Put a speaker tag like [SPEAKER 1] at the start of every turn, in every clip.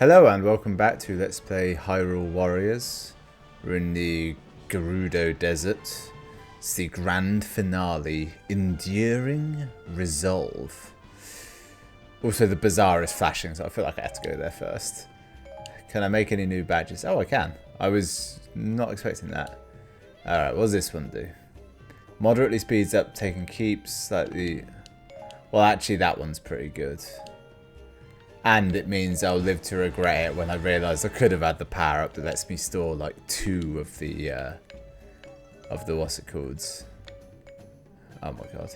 [SPEAKER 1] Hello and welcome back to Let's Play Hyrule Warriors. We're in the Gerudo Desert. It's the grand finale, Enduring Resolve. Also the bazaar is flashing, so I feel like I have to go there first. Can I make any new badges? Oh, I can. I was not expecting that. Alright, what does this one do? Moderately speeds up taking keeps, slightly... Well, actually that one's pretty good. And it means I'll live to regret it when I realise I could have had the power up that lets me store like 2 of the what's it called? Oh my god.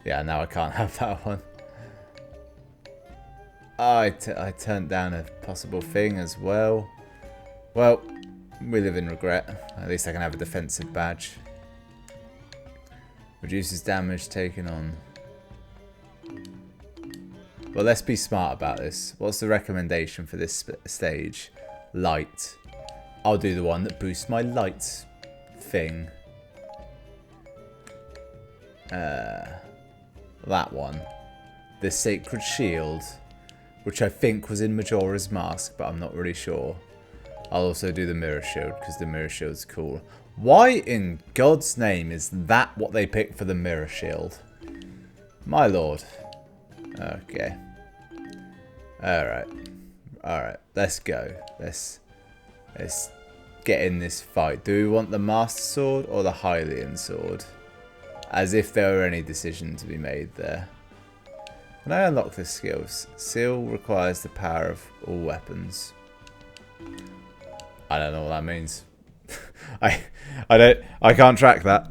[SPEAKER 1] Yeah, now I can't have that one. Oh, I turned down a possible thing as well. Well, we live in regret. At least I can have a defensive badge. Reduces damage taken on. Well, let's be smart about this. What's the recommendation for this stage? Light. I'll do the one that boosts my light thing. That one. The Sacred Shield, which I think was in Majora's Mask, but I'm not really sure. I'll also do the Mirror Shield, because the Mirror Shield's cool. Why in God's name is that what they picked for the Mirror Shield? My lord. Okay. Alright. Alright. Let's go. Let's get in this fight. Do we want the Master Sword or the Hylian Sword? As if there were any decision to be made there. Can I unlock the skills? Seal requires the power of all weapons. I don't know what that means. I can't track that.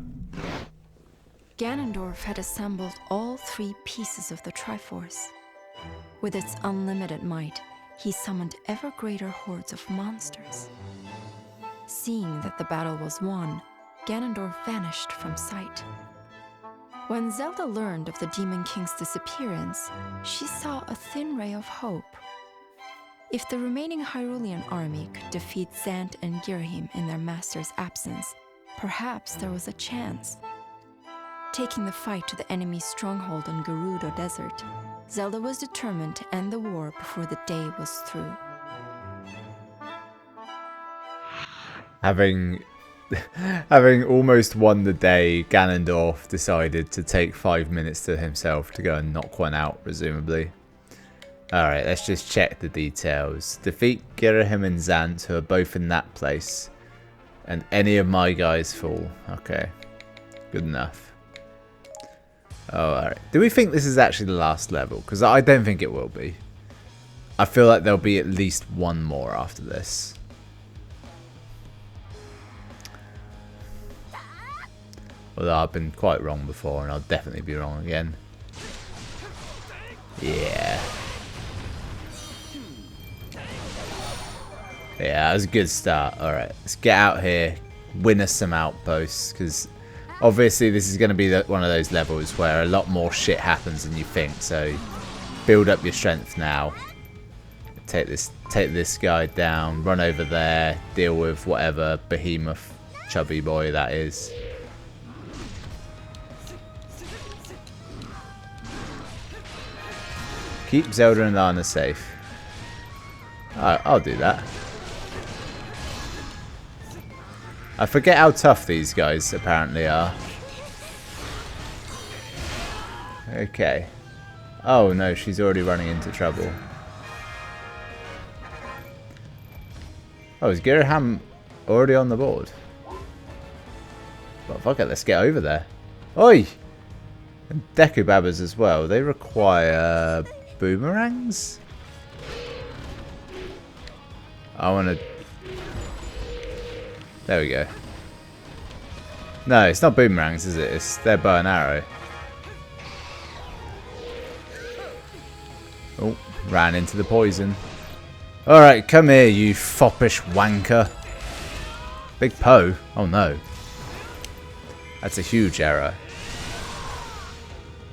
[SPEAKER 2] Ganondorf had assembled all 3 pieces of the Triforce. With its unlimited might, he summoned ever greater hordes of monsters. Seeing that the battle was won, Ganondorf vanished from sight. When Zelda learned of the Demon King's disappearance, she saw a thin ray of hope. If the remaining Hyrulean army could defeat Zant and Girahim in their master's absence, perhaps there was a chance. Taking the fight to the enemy's stronghold in Gerudo Desert, Zelda was determined to end the war before the day was through.
[SPEAKER 1] Having almost won the day, Ganondorf decided to take 5 minutes to himself to go and knock one out, presumably. Alright, let's just check the details. Defeat Girahim and Zant, who are both in that place. And any of my guys fall. Okay, good enough. Oh, alright. Do we think this is actually the last level? Because I don't think it will be. I feel like there'll be at least one more after this. Although I've been quite wrong before, and I'll definitely be wrong again. Yeah. Yeah, that was a good start. Alright, let's get out here, win us some outposts, because obviously this is going to be one of those levels where a lot more shit happens than you think, so build up your strength now. Take this guy down, run over there, deal with whatever behemoth chubby boy that is. Keep Zelda and Lana safe. I'll do that. I forget how tough these guys apparently are. Okay. Oh no, she's already running into trouble. Oh, is Girahim already on the board? Well, fuck it, let's get over there. Oi! And Deku Babbas as well. They require boomerangs? I want to... There we go. No, it's not boomerangs, is it? It's their bow and arrow. Oh, ran into the poison. Alright, come here, you foppish wanker. Big Poe? Oh no. That's a huge error.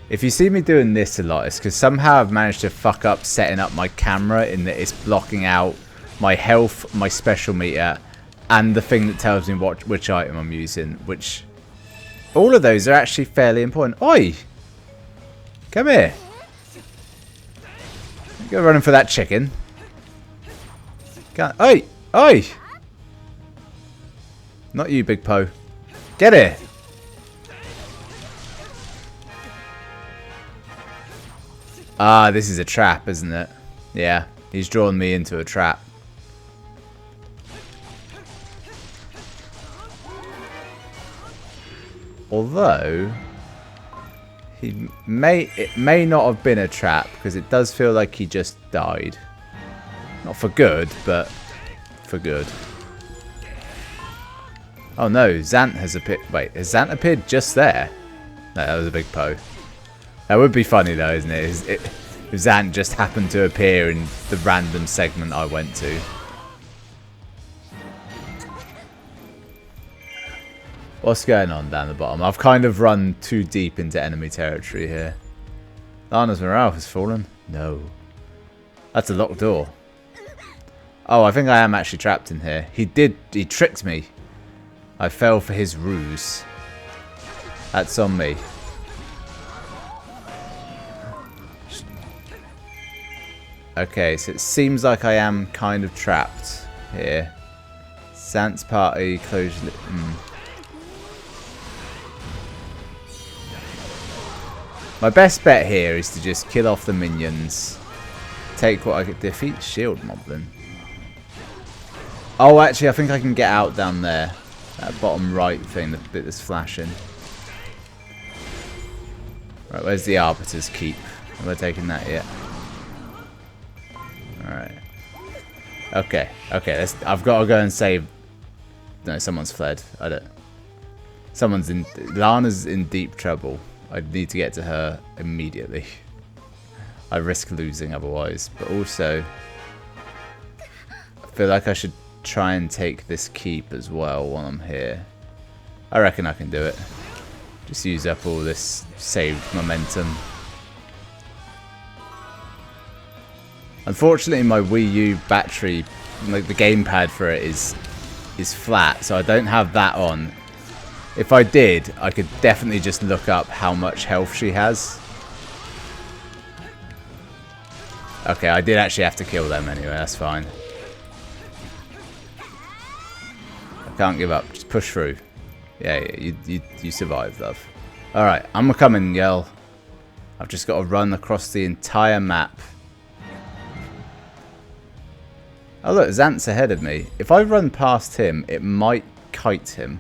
[SPEAKER 1] If you see me doing this a lot, it's because somehow I've managed to fuck up setting up my camera in that it's blocking out my health, my special meter, and the thing that tells me which item I'm using, which all of those are actually fairly important. Oi! Come here. Go running for that chicken. Oi! Oi! Not you, Big Poe. Get here! Ah, this is a trap, isn't it? Yeah, he's drawn me into a trap. Although, it may not have been a trap, because it does feel like he just died. Not for good, but for good. Oh no, Zant has appeared. Wait, has Zant appeared just there? No, that was a Big Poe. That would be funny though, isn't it? If Zant just happened to appear in the random segment I went to. What's going on down the bottom? I've kind of run too deep into enemy territory here. Lana's morale has fallen? No. That's a locked door. Oh, I think I am actually trapped in here. He tricked me. I fell for his ruse. That's on me. Okay, so it seems like I am kind of trapped here. Zant's party closed. My best bet here is to just kill off the minions. Take what I could defeat shield moblin. Oh, actually, I think I can get out down there. That bottom right thing, the bit that's flashing. Right, where's the Arbiter's Keep? Have I taken that yet? Alright. Okay, okay, I've got to go and save... No, someone's fled. I don't... Someone's in... Lana's in deep trouble. I need to get to her immediately. I risk losing otherwise. But also... I feel like I should try and take this keep as well while I'm here. I reckon I can do it. Just use up all this saved momentum. Unfortunately, my Wii U battery, like the gamepad for it, is flat, so I don't have that on. If I did, I could definitely just look up how much health she has. Okay, I did actually have to kill them anyway, that's fine. I can't give up, just push through. Yeah, you survived, love. Alright, I'm coming, girl. I've just got to run across the entire map. Oh look, Zant's ahead of me. If I run past him, it might kite him.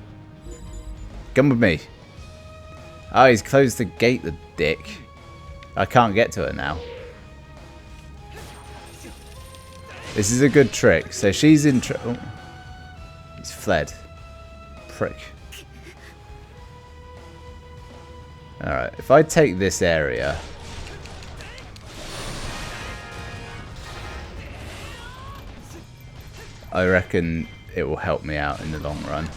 [SPEAKER 1] Come with me. Oh, he's closed the gate, the dick. I can't get to it now. This is a good trick. So she's in trouble. Oh. He's fled. Prick. Alright, if I take this area... I reckon it will help me out in the long run.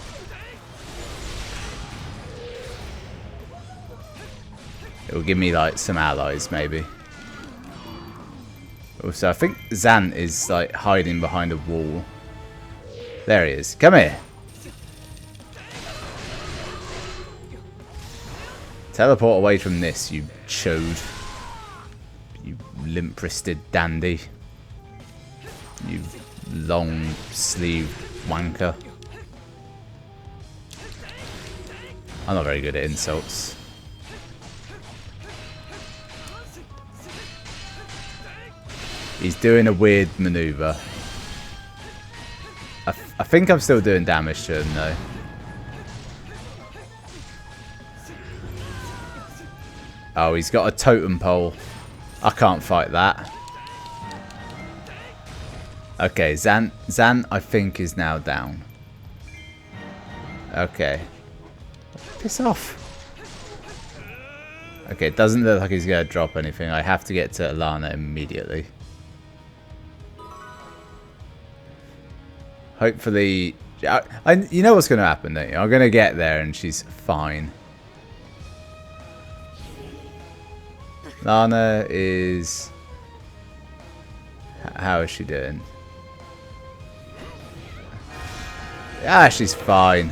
[SPEAKER 1] It will give me like some allies maybe. Also, I think Zant is like hiding behind a wall. There he is. Come here. Teleport away from this, you chode. You limp-wristed dandy. You long-sleeved wanker. I'm not very good at insults. He's doing a weird maneuver. I think I'm still doing damage to him though. Oh, he's got a totem pole. I can't fight that. Okay, Zant I think is now down. Okay. Piss off. Okay, it doesn't look like he's going to drop anything. I have to get to Lana immediately. Hopefully... you know what's going to happen, don't you? I'm going to get there and she's fine. Lana is... How is she doing? Ah, she's fine.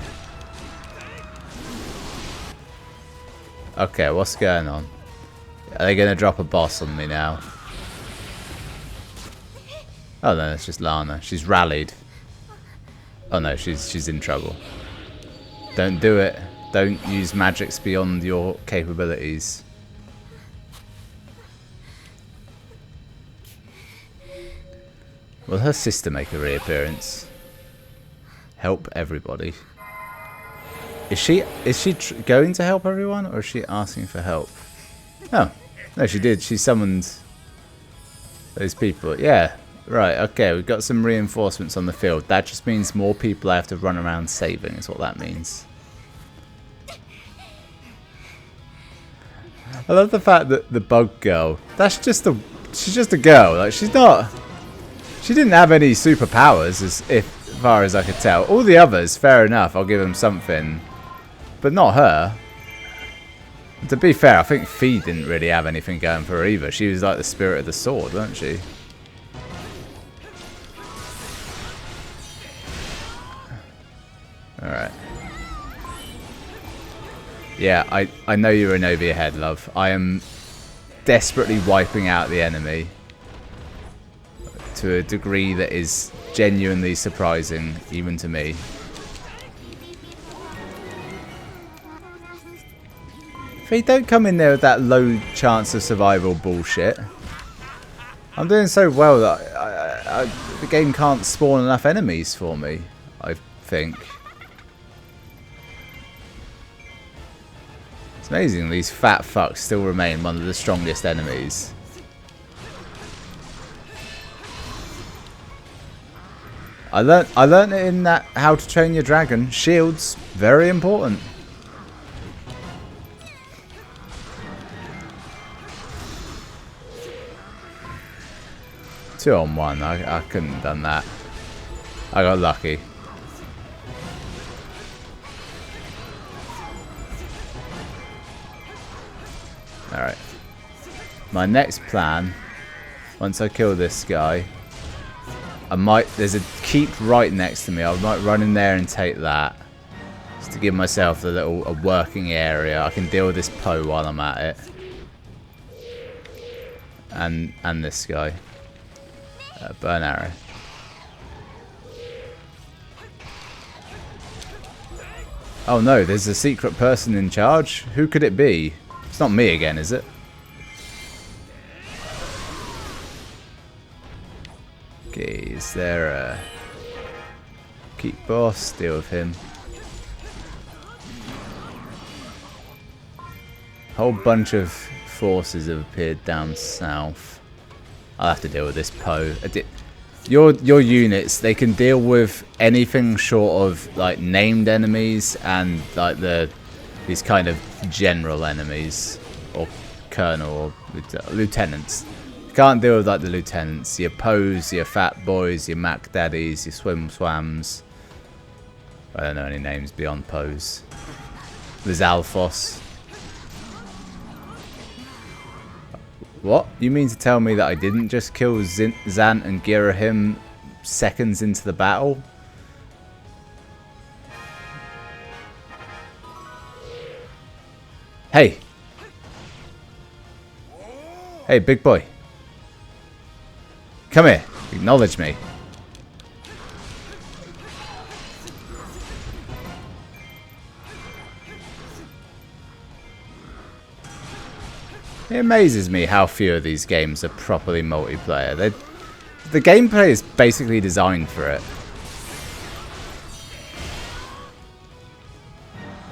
[SPEAKER 1] Okay, what's going on? Are they going to drop a boss on me now? Oh no, it's just Lana. She's rallied. Oh no, she's in trouble. Don't do it. Don't use magics beyond your capabilities. Will her sister make a reappearance? Help everybody. Is she going to help everyone, or is she asking for help? Oh, no, she did. She summoned those people. Yeah, right. Okay, we've got some reinforcements on the field. That just means more people I have to run around saving. Is what that means. I love the fact that the bug girl. She's just a girl. Like she's not. She didn't have any superpowers, as far as I could tell. All the others, fair enough. I'll give them something. But not her. To be fair, I think Fee didn't really have anything going for her either. She was like the spirit of the sword, wasn't she? Alright. Yeah, I know you're in over your head, love. I am desperately wiping out the enemy. To a degree that is genuinely surprising, even to me. Fee, don't come in there with that low chance of survival bullshit. I'm doing so well that the game can't spawn enough enemies for me, I think. It's amazing these fat fucks still remain one of the strongest enemies. I learned it in that How to Train Your Dragon. Shields, very important. Two on one. I couldn't have done that. I got lucky. Alright. My next plan, once I kill this guy, there's a keep right next to me. I might run in there and take that. Just to give myself a working area. I can deal with this Poe while I'm at it. And this guy. Burn arrow. Oh no, there's a secret person in charge. Who could it be? It's not me again, is it? Okay, is there a keep boss? Deal with him. Whole bunch of forces have appeared down south. I'll have to deal with this Poe. Your units, they can deal with anything short of like named enemies and like these kind of general enemies or colonel or lieutenants. You can't deal with like the lieutenants. Your Poes, your fat boys, your Mac daddies, your swim swams. I don't know any names beyond Poes. There's Alphos. What? You mean to tell me that I didn't just kill Zant and Girahim seconds into the battle? Hey! Hey, big boy. Come here. Acknowledge me. It amazes me how few of these games are properly multiplayer. The gameplay is basically designed for it.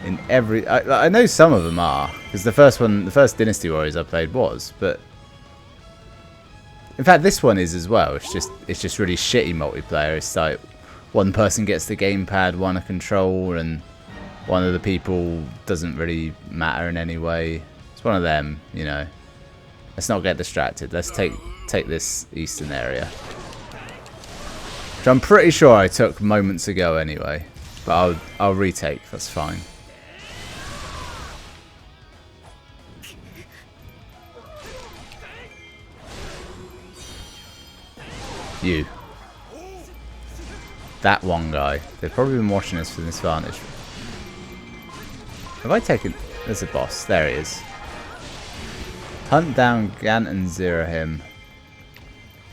[SPEAKER 1] In every, I know some of them are, because the first Dynasty Warriors I played was, but in fact this one is as well. It's just really shitty multiplayer. It's like one person gets the gamepad, one a control, and one of the people doesn't really matter in any way. It's one of them, you know. Let's not get distracted. Let's take this eastern area, which I'm pretty sure I took moments ago anyway. But I'll retake. That's fine. You. That one guy. They've probably been watching us from this vantage. Have I taken... There's a boss. There he is. Hunt down Gant and Zirahim.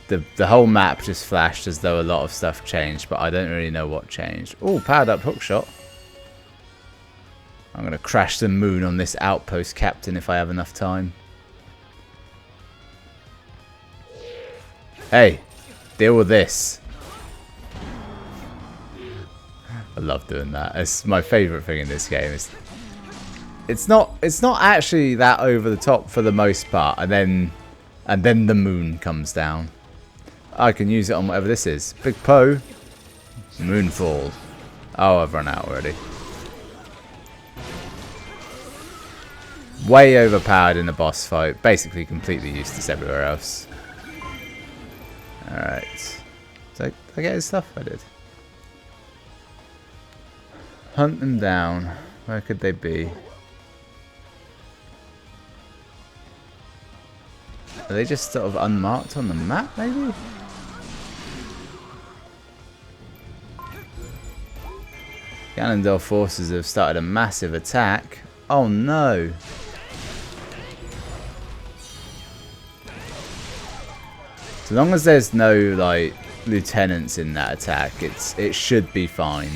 [SPEAKER 1] The whole map just flashed as though a lot of stuff changed, but I don't really know what changed. Oh, powered up hookshot. I'm going to crash the moon on this outpost captain if I have enough time. Hey, deal with this. I love doing that. It's my favourite thing in this game. It's not actually that over the top for the most part, and then the moon comes down. I can use it on whatever this is. Big Poe. Moonfall. Oh, I've run out already. Way overpowered in a boss fight. Basically completely useless everywhere else. Alright. Did I get his stuff? I did. Hunt them down. Where could they be? Are they just sort of unmarked on the map, maybe? Ganondorf forces have started a massive attack. Oh no! So long as there's no like lieutenants in that attack, it should be fine.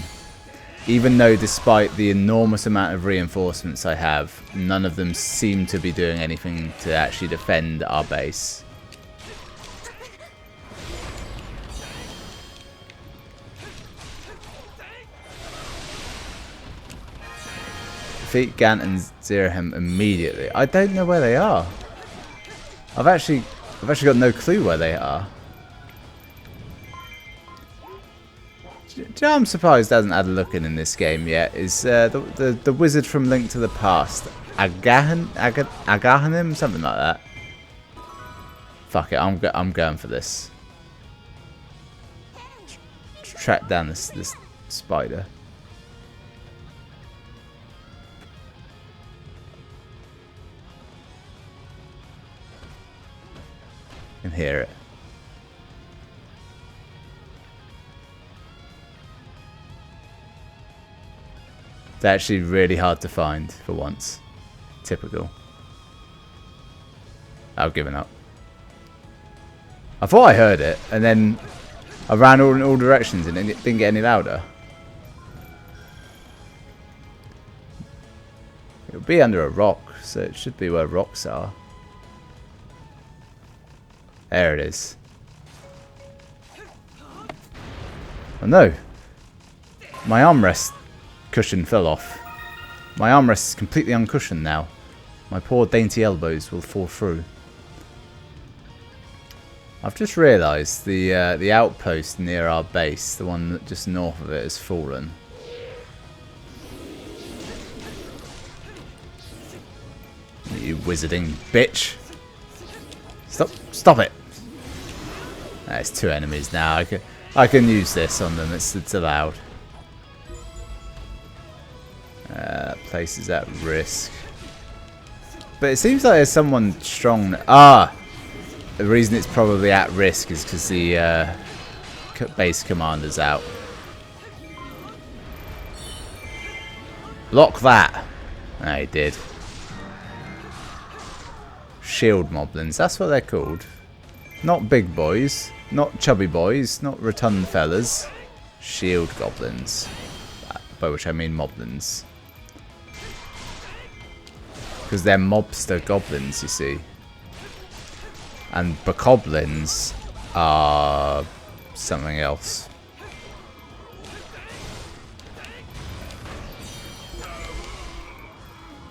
[SPEAKER 1] Even though despite the enormous amount of reinforcements I have, none of them seem to be doing anything to actually defend our base. Defeat Gant and Zirahim immediately. I don't know where they are. I've actually got no clue where they are. Do you know I'm surprised hasn't had a look in this game yet? Is the wizard from Link to the Past, Agahanim, something like that. Fuck it, I'm going for this. Track down this spider. I can hear it. It's actually really hard to find for once. Typical. I've given up. I thought I heard it, and then I ran in all directions and it didn't get any louder. It'll be under a rock, so it should be where rocks are. There it is. Oh no! My armrest cushion fell off. My armrest is completely uncushioned now. My poor dainty elbows will fall through. I've just realised the outpost near our base, the one just north of it, has fallen. You wizarding bitch! Stop it! There's two enemies now. I can use this on them. It's allowed. Place is at risk. But it seems like there's someone strong. Ah! The reason it's probably at risk is because the base commander's out. Block that! I did. Shield moblins, that's what they're called. Not big boys, not chubby boys, not rotund fellas. Shield goblins. By which I mean moblins. Because they're mobster goblins, you see. And bokoblins are something else.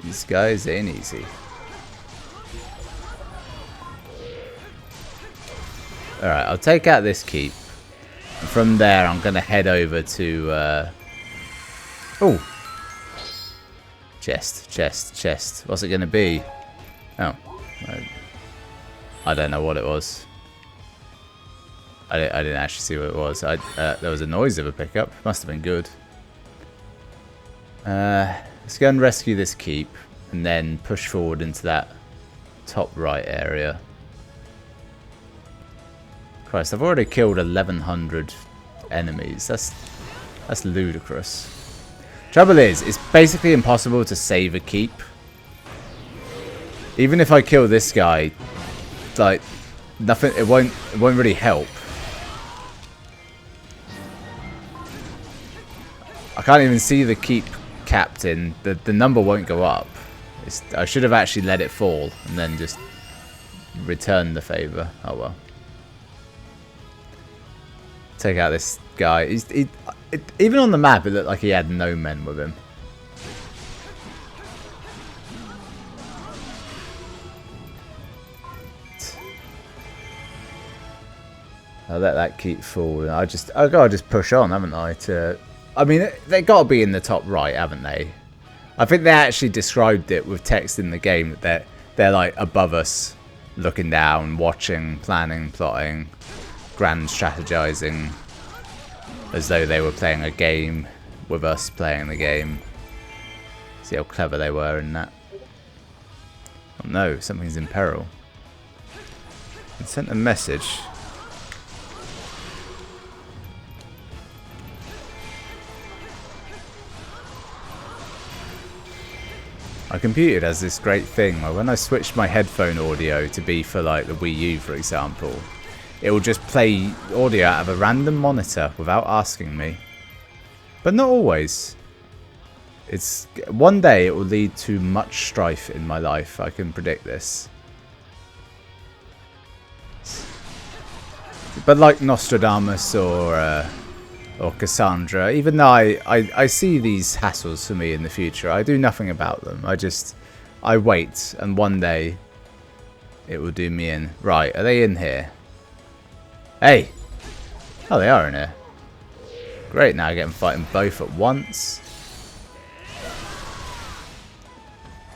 [SPEAKER 1] These guys ain't easy. Alright, I'll take out this keep. And from there, I'm going to head over to... Oh! Chest. What's it going to be? Oh. I don't know what it was. I didn't actually see what it was. There was a noise of a pickup. Must have been good. Let's go and rescue this keep. And then push forward into that top right area. Christ, I've already killed 1,100 enemies. That's ludicrous. Trouble is, it's basically impossible to save a keep. Even if I kill this guy, like, nothing. It won't really help. I can't even see the keep captain. The number won't go up. I should have actually let it fall and then just returned the favour. Oh well. Take out this guy. Even on the map, it looked like he had no men with him. I'll let that keep falling. I gotta just push on, haven't I? I mean, they gotta be in the top right, haven't they? I think they actually described it with text in the game that they're like above us, looking down, watching, planning, plotting, grand strategizing, as though they were playing a game with us playing the game. See how clever they were in that. Oh no, something's in peril. I sent a message. My computer has this great thing where when I switch my headphone audio to be for like the Wii U, for example, it will just play audio out of a random monitor without asking me. But not always. One day it will lead to much strife in my life. I can predict this. But like Nostradamus or Cassandra, even though I see these hassles for me in the future, I do nothing about them. I wait, and one day it will do me in. Right, are they in here? Hey! Oh, they are in here. Great, now I get them fighting both at once.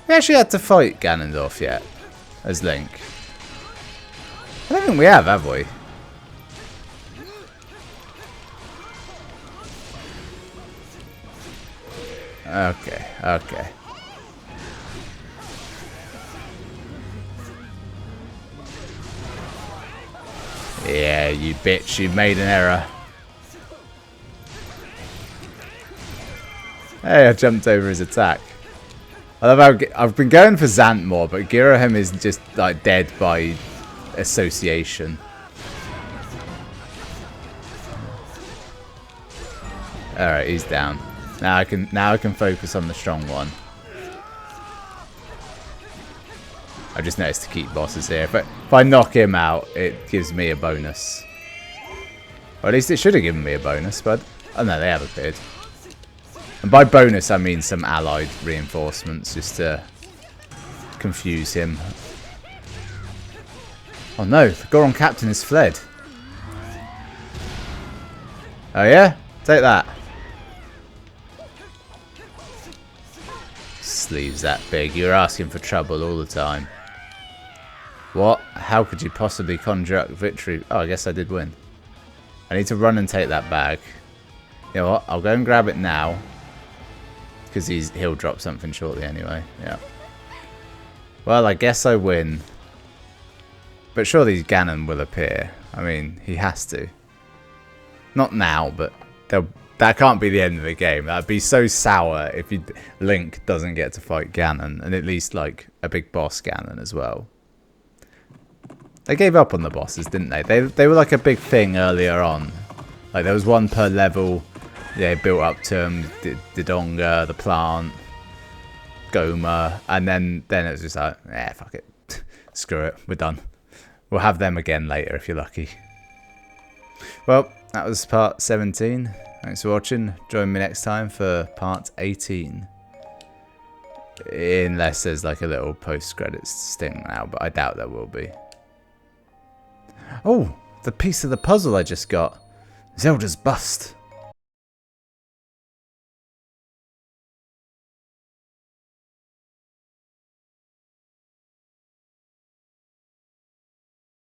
[SPEAKER 1] We actually had to fight Ganondorf yet, as Link. I don't think we have we? Okay, okay. Yeah, you bitch, you made an error. Hey, I jumped over his attack. I love how I've been going for Zant more, but Girahim is just like dead by association. Alright, he's down. Now I can focus on the strong one. I just noticed to keep bosses here. But if I knock him out, it gives me a bonus. Or at least it should have given me a bonus, but oh no, they have appeared. And by bonus I mean some allied reinforcements just to confuse him. Oh no, the Goron captain has fled. Oh yeah? Take that. Sleeves that big. You're asking for trouble all the time. What? How could you possibly conjure up victory? Oh, I guess I did win. I need to run and take that bag. You know what? I'll go and grab it now. Because he'll drop something shortly anyway. Yeah. Well, I guess I win. But surely Ganon will appear. I mean, he has to. Not now, but that can't be the end of the game. That'd be so sour if Link doesn't get to fight Ganon. And at least, like, a big boss Ganon as well. They gave up on the bosses, didn't they? They were like a big thing earlier on. Like, there was one per level. Yeah, built up to him. Dodonga, the plant, Goma. And then it was just like, fuck it. Screw it. We're done. We'll have them again later if you're lucky. Well, that was part 17. Thanks for watching. Join me next time for part 18. Unless there's like a little post-credits sting now, but I doubt there will be. Oh, the piece of the puzzle I just got. Zelda's bust.